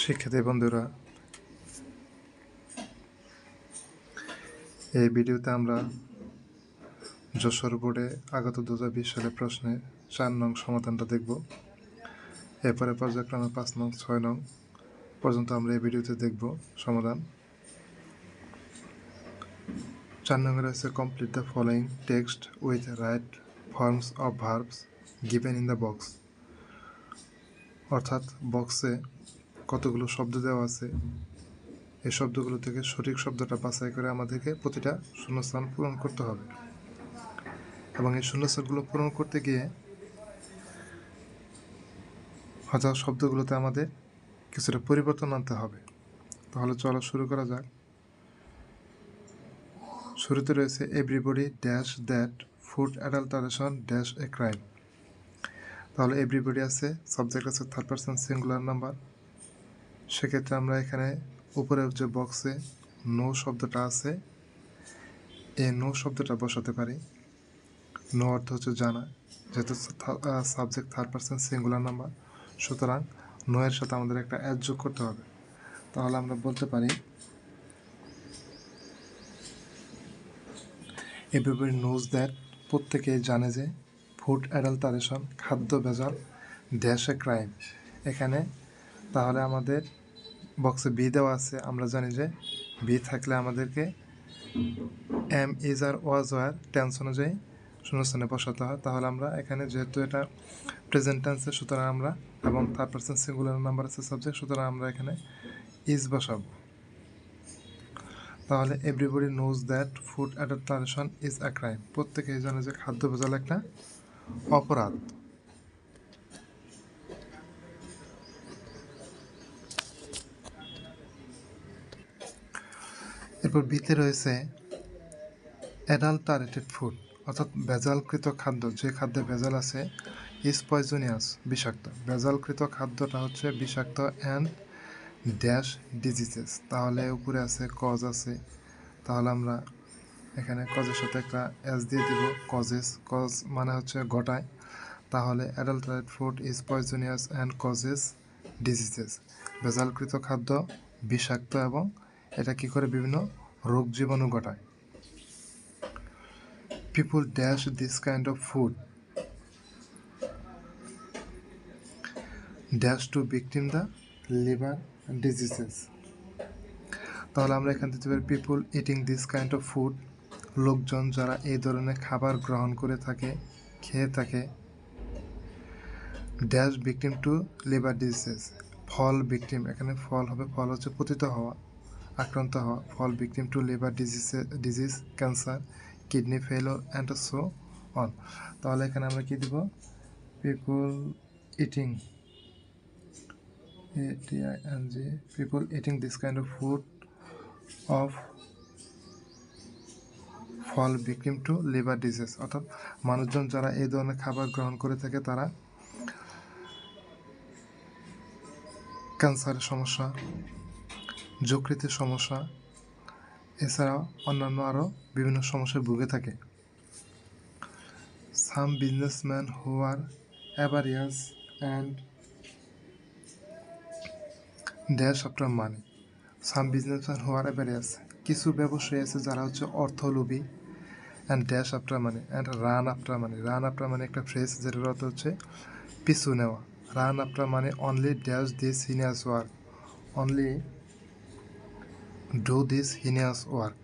শিক্ষার্থী বন্ধুরা, এই ভিডিওতে আমরা যশোর বোর্ডে আগত 2020 সালের প্রশ্নের 4 নং সমাধানটা দেখব। এরপরে পর্যায়ক্রমে 5 নং 6 নং পর্যন্ত আমরা এই ভিডিওতে দেখব সমাধান। 4 নম্বরে আছে complete the following text with right forms of verbs given in the box. অর্থাৎ বক্সে কতগুলো শব্দ দেওয়া আছে, এই শব্দগুলো থেকে সঠিক শব্দটা বাছাই করে আমাদেরকে প্রতিটা শূন্যস্থান পূরণ করতে হবে এবং এই শূন্যস্থানগুলো পূরণ করতে গিয়ে হয়তো শব্দগুলোতে আমাদের কিছুটা পরিবর্তন আনতে হবে। তাহলে চলো শুরু করা যাক। শুরুতে রয়েছে everybody dash that food adulteration dash a crime. তাহলে এভরিবডি আছে, সাবজেক্ট আছে থার্ড পারসন সিঙ্গুলার নাম্বার। সেক্ষেত্রে আমরা এখানে উপরের যে বক্সে নো শব্দটা আছে, এই নো শব্দটা বসাতে পারি। নো অর্থ হচ্ছে জানা, যেহেতু subject third person singular number, সুতরাং নো এর সাথে আমাদের একটা অ্যাড যোগ করতে হবে। তাহলে আমরা বলতে পারি এভরিবডি নোজ দ্যাট, প্রত্যেকেই জানে যে ফুড অ্যাডাল্টারেশন খাদ্য ভেজাল ড্যাশ এ ক্রাইম। এখানে তাহলে আমাদের বক্সে বি দেওয়া আছে, আমরা জানি যে বি থাকলে আমাদেরকে am is are was were tense অনুযায়ী শূন্যস্থানে বসাতে হয়। তাহলে আমরা এখানে যেহেতু এটা প্রেজেন্ট টেন্সে, সুতরাং আমরা এবং থার্ড পারসন সিঙ্গুলার নাম্বার আছে সাবজেক্ট, সুতরাং আমরা এখানে ইজ বসাবো। তাহলে everybody knows that food adulteration is a crime, প্রত্যেকেই জানে যে খাদ্য ভেজাল একটা অপরাধ। এরপর বিতে রয়েছে অ্যাডাল্টারেটেড ফুড, অর্থাৎ ভেজালকৃত খাদ্য, যে খাদ্যে ভেজাল আছে, ইজ পয়জনিয়াস, বিষাক্ত। ভেজালকৃত খাদ্যটা হচ্ছে বিষাক্ত অ্যান্ড ড্যাশ ডিজিজেস। তাহলে উপরে আছে কজ আছে, তাহলে আমরা এখানে কজের সাথে একটা এস দিয়ে দিব, কজেস। কজ মানে হচ্ছে ঘটায়। তাহলে adulterate food is poisonous and causes diseases. ভেজালকৃত খাদ্য বিষাক্ত এবং এটা কি করে বিভিন্ন রোগ জীবাণু ঘটায়। People dash this kind of food dash to victim the liver diseases. তাহলে আমরা এখান থেকে people eating this kind of food, লোকজন যারা এই ধরনের খাবার গ্রহণ করে থাকে, খেয়ে থাকে, dash victim to liver diseases, fall victim, এখানে ফল হবে, ফল হচ্ছে পতিত হওয়া, আক্রান্ত হওয়া, fall victim to liver disease, cancer, kidney failure and so on. তাহলে এখানে আমরা কি দিব, people eating people eating this kind of food of fall victim to liver disease, অর্থাৎ মানুষজন যারা এই ধরনের খাবার গ্রহণ করে থাকে তারা ক্যান্সারের সমস্যা, যকৃতের সমস্যা, এছাড়াও অন্যান্য আরও বিভিন্ন সমস্যায় ভুগে থাকে। Some businessman who are avaricious and dash after money. Some businessman who are avaricious, কিছু ব্যবসায়ী আছে যারা হচ্ছে অর্থলোভী, and dash after money and run after money. Run after money একটা ফ্রেজ যেটার অর্থ হচ্ছে পিছু নেওয়া। Run after money only dash this heinous work, only do this heinous work.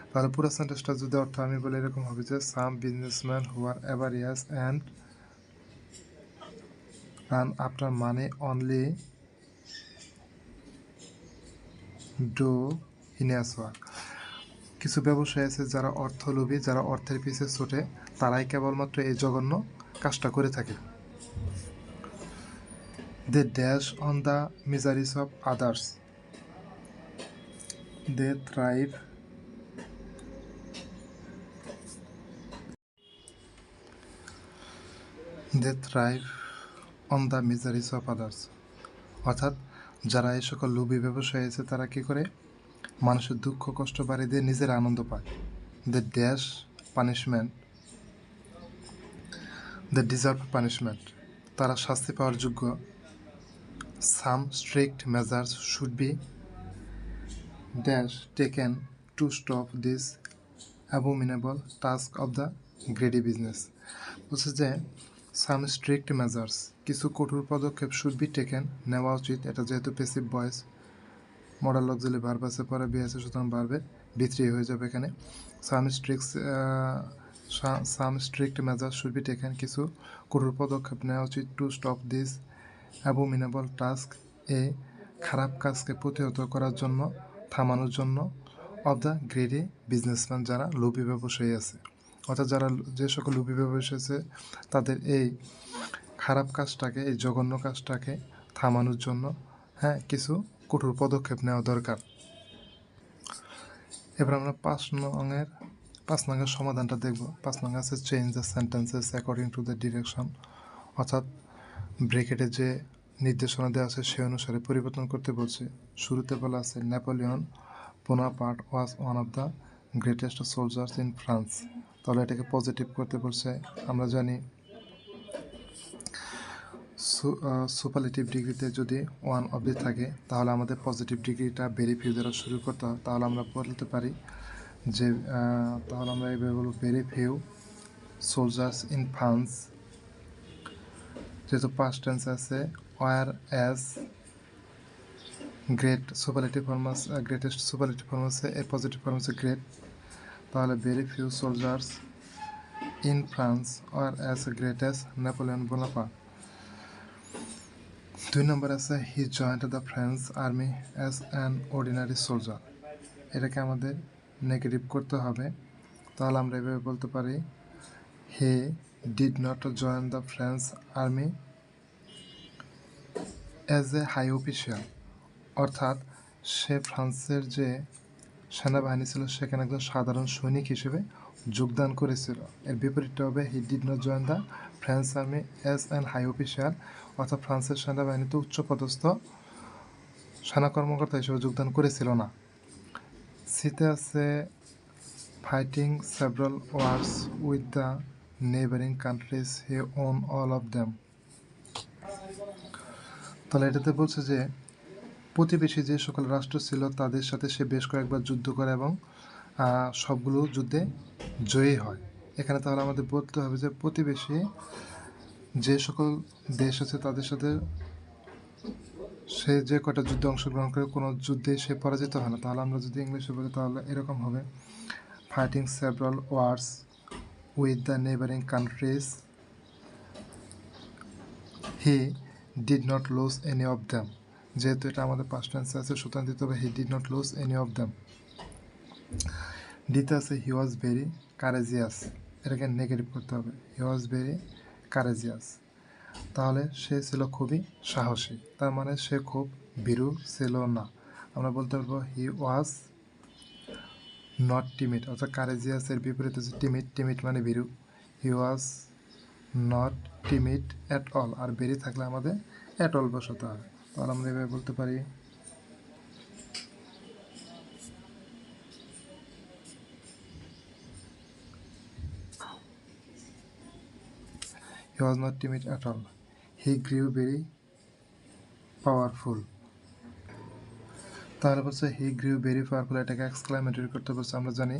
তাহলে পুরো সেন্টেন্সটা যদি অর্থ আমি বলে এরকম হবে যে some businessman who are avaricious and run after money only do heinous work. কিছু ব্যবসায়ী আছে যারা অর্থলোভী, যারা অর্থের পিছে ছোটে, তারাই কেবলমাত্র এই জঘন্য কাজটা করে থাকে। They dash on the miseries of others, they thrive on the miseries of others, অর্থাৎ যারা এই সকল লোভী ব্যবসায়ী আছে তারা কী করে মানুষের দুঃখ কষ্ট বাড়িয়ে দিয়ে নিজের আনন্দ পায়। They dash punishment, they deserve punishment, তারা শাস্তি পাওয়ার যোগ্য। Some strict measures should be dash taken to stop this abominable task of the greedy business. বলছে যে সাম স্ট্রিক্ট মেজার্স কিছু কঠোর পদক্ষেপ শুড বি টেকেন নেওয়া উচিত। এটা যেহেতু passive voice, modal auxiliary verb আছে, পরে বি আছে, সুতরাং ভার্বের বি3 হয়ে যাবে এখানে। Some strict measures should be taken কিছু কঠোর পদক্ষেপ নেওয়া উচিত to stop this abominable task এ খারাপ কাজকে প্রতিহত করার জন্য, থামানোর জন্য, অফ দ্য গ্রেডি বিজনেসম্যান যারা লোভী ব্যবসায়ী আছে। অর্থাৎ যারা যে সকল লোভী ব্যবসায়ী আছে তাদের এই খারাপ কাজটাকে, এই জঘন্য কাজটাকে থামানোর জন্য কিছু কঠোর পদক্ষেপ নেওয়া দরকার। এবার আমরা 5 নংয়ের সমাধানটা দেখব। 5 নং আছে change the sentences according to the direction, অর্থাৎ ব্রেকেটে যে নির্দেশনা দেওয়া আছে সে অনুসারে পরিবর্তন করতে বলছে। শুরুতে বলা আছে Napoleon Bonaparte was one of the greatest soldiers in France. তাহলে এটাকে পজিটিভ করতে বলছে। আমরা জানি সুপারলেটিভ ডিগ্রিতে যদি 1 অবধি থাকে তাহলে আমাদের পজিটিভ ডিগ্রিটা ভেরি ফিউ দ্বারা শুরু করতে হয়। তাহলে আমরা বলতে পারি যে তাহলে আমরা এইভাবে বলবো very few soldiers in France, যেহেতু পাস্ট টেন্স আছে, were as great superlative form আছে, গ্রেটেস্ট সুপারলেটিভ ফর্ম আছে, এর পজিটিভ ফর্ম আছে গ্রেট। তাহলে very few soldiers in France were as great as Napoleon Bonaparte. 2 নম্বর আছে he joined the French army as an ordinary soldier. এটাকে আমাদের negative করতে হবে। তাহলে আমরা এভাবে বলতে পারি he did not join the French army as a high official, অর্থাৎ সে ফ্রান্সের যে সেনাবাহিনী ছিল সেখানে একজন সাধারণ সৈনিক হিসেবে যোগদান করেছিল। এর বিপরীতটা হবে he did not join the French army as an high official, অর্থাৎ ফ্রান্সের সেনাবাহিনীতে উচ্চপদস্থ সেনা কর্মকর্তা হিসেবে যোগদান করেছিল না। সিতে আছে fighting several wars with the neighbouring countries he won all of them. তাহলে এটাতে বলছে যে প্রতিবেশী যে সকল রাষ্ট্র ছিল তাদের সাথে সে বেশ কয়েকবার যুদ্ধ করে এবং সবগুলো যুদ্ধে জয়ী হয়। এখানে তাহলে আমাদের বলতে হবে যে প্রতিবেশী যে সকল দেশ আছে তাদের সাথে সে যে কটা যুদ্ধে অংশগ্রহণ করে কোনো যুদ্ধে সে পরাজিত হয় না। তাহলে আমরা যদি ইংলিশে বলি তাহলে এরকম হবে fighting several wars with the neighbouring countries he did not lose any of them. যেহেতু এটা আমাদের পাস্ট টেন্সে আছে সুতরাং দিতে হবে he did not lose any of them. ডিতে আছে হি ওয়াজ ভেরি কারেজিয়াস, এটাকে নেগেটিভ করতে হবে, হি ওয়াজ ভেরি কারেজিয়াস। তাহলে সে ছিল খুবই সাহসী, তার মানে সে খুব ভীরু ছিল না। আমরা বলতে পারবো হি ওয়াজ নট টিমিড, অর্থাৎ কারেজিয়াসের বিপরীতে হচ্ছে টিমিড, টিমিড মানে ভীরু। He was not timid at all, আর ভেরি থাকলে আমাদের অ্যাট অল বসাতে হয়। তাহলে আমরা এভাবে বলতে পারি he was not timid at all. He grew very powerful. তাহলে বলছে হি গ্রিউ ভেরি পাওয়ারফুল, এটাকে এক্সক্লামেটরি করতে বলছে। আমরা জানি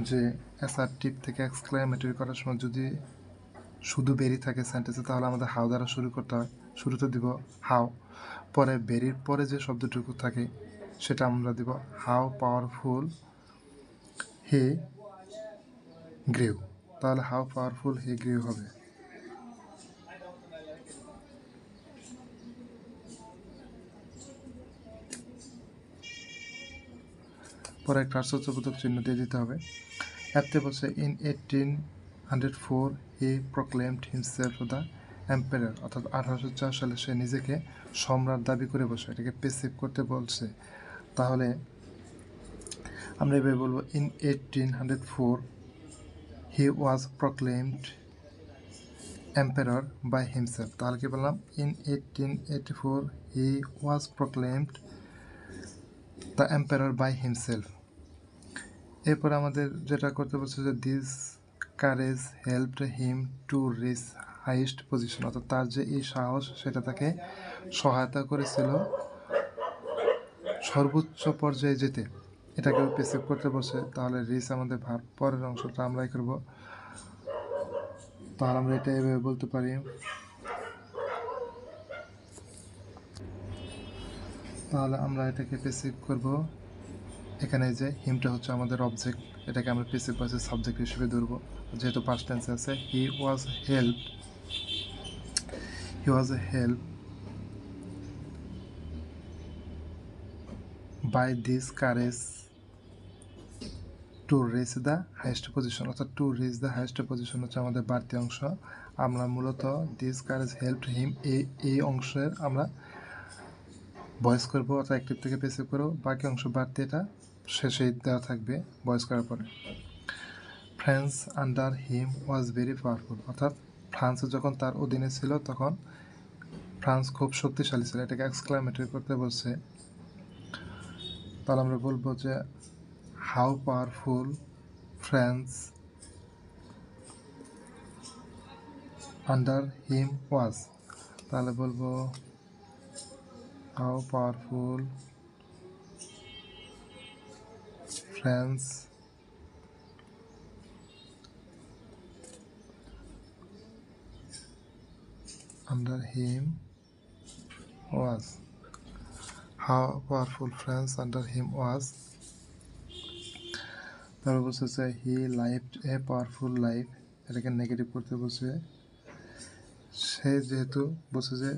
যে অ্যাসার্টিভ থেকে এক্সক্লামেটরি করার সময় যদি শুধু ভেরি থাকে সেন্টেন্সে তাহলে আমাদের হাউ দ্বারা শুরু করতে হয়। শুরুতে দিব হাউ, পরে ভেরির পরে যে শব্দটুকু থাকে সেটা আমরা দিব হাউ পাওয়ারফুল হি গ্রিউ। তাহলে হাউ পাওয়ারফুল হি গ্রিউ হবে। পরে একটা আশ্চর্যবোধক চিহ্ন দিয়ে দিতে হবে। এতে বলছে in 1804 he proclaimed himself the empire, অর্থাৎ 1804 সালে সে নিজেকে সম্রাট দাবি করে বসে, এটাকে পেসিভ করতে বলছে। তাহলে আমরা এভাবে বলবো in 1804 he was proclaimed empire by himself. তাহলে কি বললাম in 1884 he was proclaimed the empire by himself. এরপর আমাদের যেটা করতে বলছে যে this courage helped him to reach highest position, অর্থাৎ তার যে এই সাহস সেটা তাকে সহায়তা করেছিল সর্বোচ্চ পর্যায়ে যেতে। এটাকেও পেসিভ করতে বসে, তাহলে রিচ আমাদের ভার্ব। পরের অংশটা আমরাই করব। তাহলে আমরা এটা এভাবে বলতে পারি, তাহলে আমরা এটাকে পেসিভ করব। এখানে যে হিমটা হচ্ছে আমাদের অবজেক্ট, এটাকে আমরা পেসিভ ভয়েসের সাবজেক্ট হিসেবে ধরবো। যেহেতু পাস্ট টেন্স আছে, he was help by this courage to reach the highest position, অর্থাৎ to reach the highest position হচ্ছে আমাদের বাড়তি অংশ। আমরা মূলত দিস কারেজ হেল্প হিম এই অংশের আমরা ভয়েস করবো, অর্থাৎ অ্যাক্টিভ থেকে পেসিভ করবো। বাকি অংশ বাড়তি এটা শেষে দেওয়া থাকবে ভয়েস করার পরে। France under him was very powerful, অর্থাৎ ফ্রান্স যখন তার অধীনে ছিল তখন ফ্রান্স খুব শক্তিশালী ছিল। এটাকে এক্সক্লামেটরি করতে বলছে। তাহলে আমরা বলবো যে হাউ পাওয়ারফুল ফ্রান্স আন্ডার হিম ওয়াজ। তাহলে বলবো how powerful France under him was, how powerful France under him was। তারপর বলছে যে হি লাইভড এ পাওয়ারফুল লাইফ, এটাকে নেগেটিভ করতে বলছে। সে যেহেতু বলছে যে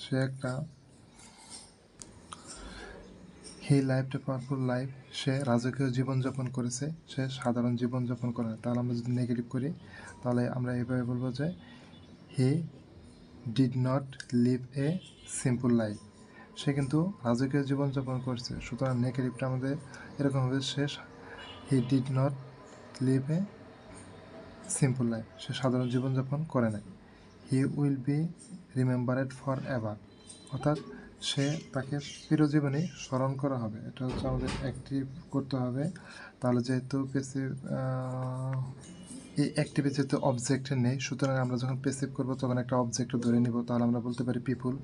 সে একটা হি লাইভড এ পাওয়ারফুল লাইফ, সে রাজকীয় জীবনযাপন করেছে, সে সাধারণ জীবনযাপন করে না। তাহলে আমরা যদি নেগেটিভ করি তাহলে আমরা এইভাবে বলবো যে he did not live a simple life, সে কিন্তু রাজকীয় জীবনযাপন করছে। সুতরাং নেগেটিভটা আমাদের এরকম হবে, শেষ he did not live a simple life, সে সাধারণ জীবনযাপন করে নাই। He will be remembered for ever, অর্থাৎ সে তাকে চিরজীবনে স্মরণ করা হবে। এটা হচ্ছে আমাদের অ্যাক্টিভ করতে হবে। তাহলে যেহেতু পেসিভ এই অ্যাক্টিভে যেহেতু অবজেক্ট নেই, সুতরাং আমরা যখন পেসিভ করবো তখন একটা অবজেক্ট ধরে নিব। তাহলে আমরা বলতে পারি পিপুল,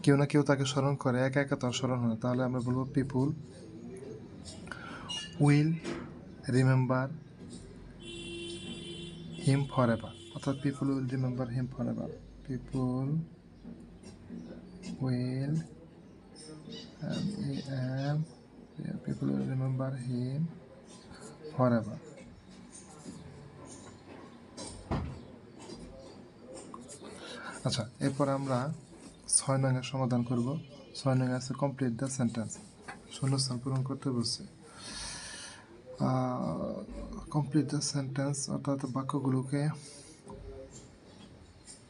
কেউ না কেউ তাকে স্মরণ করে, একা একা তার স্মরণ হয়। তাহলে আমরা বলবো people will remember him for ever, অর্থাৎ people will remember him for ever. People will people will remember him for ever. আচ্ছা, এরপর আমরা 6 নংয়ের সমাধান করব। 6 নং আছে কমপ্লিট দ্য সেন্টেন্স, শূন্যস্থান পূরণ করতে বলছে। কমপ্লিট দ্য সেন্টেন্স অর্থাৎ বাক্যগুলোকে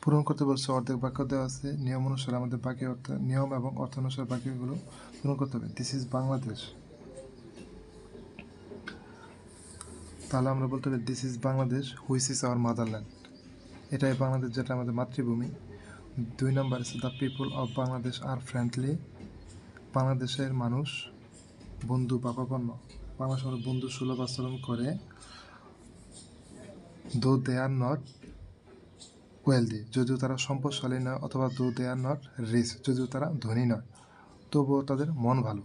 পূরণ করতে বলছে। অর্ধেক বাক্য দেওয়া আছে, নিয়ম অনুসারে আমাদের বাকি অর্থ, নিয়ম এবং অর্থ অনুসারে বাক্যগুলো পূরণ করতে হবে। দিস ইজ বাংলাদেশ, তাহলে আমরা বলতে হবে this is Bangladesh which is our motherland, এটাই বাংলাদেশ যেটা আমাদের মাতৃভূমি। 2 নম্বর আছে the people of Bangladesh are friendly, বাংলাদেশের মানুষ বন্ধু ভাবাপন্ন, বাংলাদেশ মানুষ বন্ধু সুলভ আচরণ করে। দো দে আর নট ওয়েলদি, যদিও তারা সম্পদশালী নয়, অথবা দো দে আর নট রিচ, যদিও তারা ধনী নয়, তবুও তাদের মন ভালো।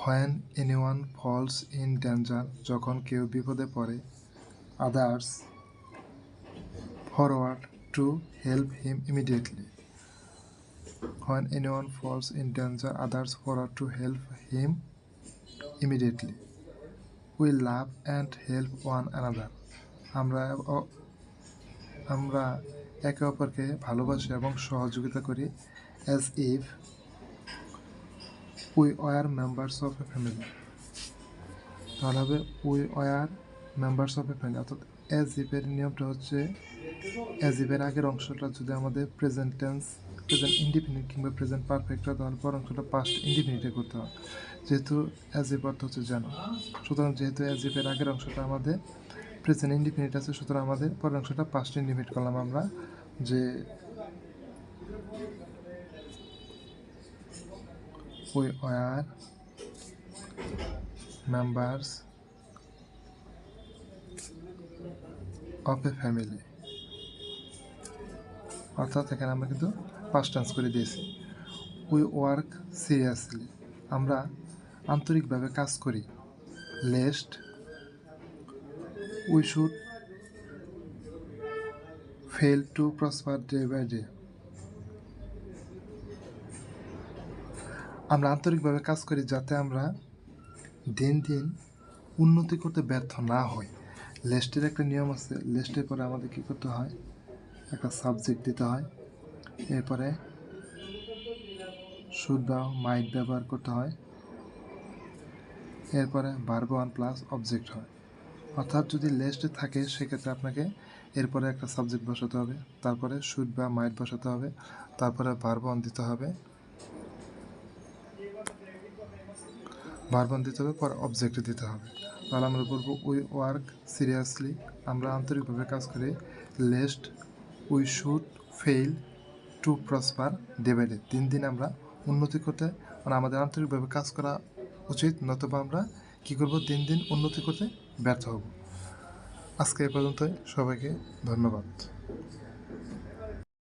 When anyone falls in danger, যখন কেউ বিপদে পড়ে। Others forward to help him immediately. When anyone falls in danger, others forward to help him immediately. We love and help one another. আমরা একে অপরকে ভালোবাসি এবং সহযোগিতা করি। As if we were members of a family. তাহলে হবে we were members of a family, অর্থাৎ as if এর নিয়মটা হচ্ছে as if এর আগের অংশটা যদি আমাদের প্রেজেন্ট টেন্স, প্রেজেন্ট ইনডিফিনিট কিংবা প্রেজেন্ট পারফেক্ট হয়, তাহলে পর অংশটা পাস্ট ইনডিফিনিটে করতে হয়। যেহেতু অ্যাজ ইফ অর্থ হচ্ছে যেন, সুতরাং যেহেতু অ্যাজ ইফের আগের অংশটা আমাদের প্রেজেন্ট ইনডিফিনিট আছে, সুতরাং আমাদের পরের অংশটা পাস্ট ইনডিফিনিট করলাম আমরা, যে we were members of a family, অর্থাৎ এখানে আমরা কিন্তু পাস্ট টেন্স করে দিয়েছি। উই ওয়ার্ক সিরিয়াসলি, আমরা আন্তরিকভাবে কাজ করি। Lest we should fail to prosper day by day, আমরা আন্তরিকভাবে কাজ করি যাতে আমরা দিন দিন উন্নতি করতে ব্যর্থ না হই। লেস্টের একটা নিয়ম আছে, লেস্টের পরে আমাদের কী করতে হয়, একটা সাবজেক্ট দিতে হয়, এরপরে শুড বা মাইট ব্যবহার করতে হয়, এরপরে ভার্ব ওয়ান প্লাস অবজেক্ট হয়। অর্থাৎ যদি লেস্টে থাকে সেক্ষেত্রে আপনাকে এরপরে একটা সাবজেক্ট বসাতে হবে, তারপরে শুড বা মাইট বসাতে হবে, তারপরে ভার্ব ওয়ান দিতে হবে, ভার্ব ওয়ান দিতে হবে, পরে অবজেক্ট দিতে হবে। তাহলে আমরা বলবো উই ওয়ার্ক সিরিয়াসলি, আমরা আন্তরিকভাবে কাজ করি। Lest we should fail to prosper day by day, দিন দিন আমরা উন্নতি করতে, মানে আমাদের আন্তরিকভাবে কাজ করা উচিত, নতুবা আমরা কী করব, দিন দিন উন্নতি করতে ব্যর্থ হব। আজকে এ পর্যন্তই, সবাইকে ধন্যবাদ।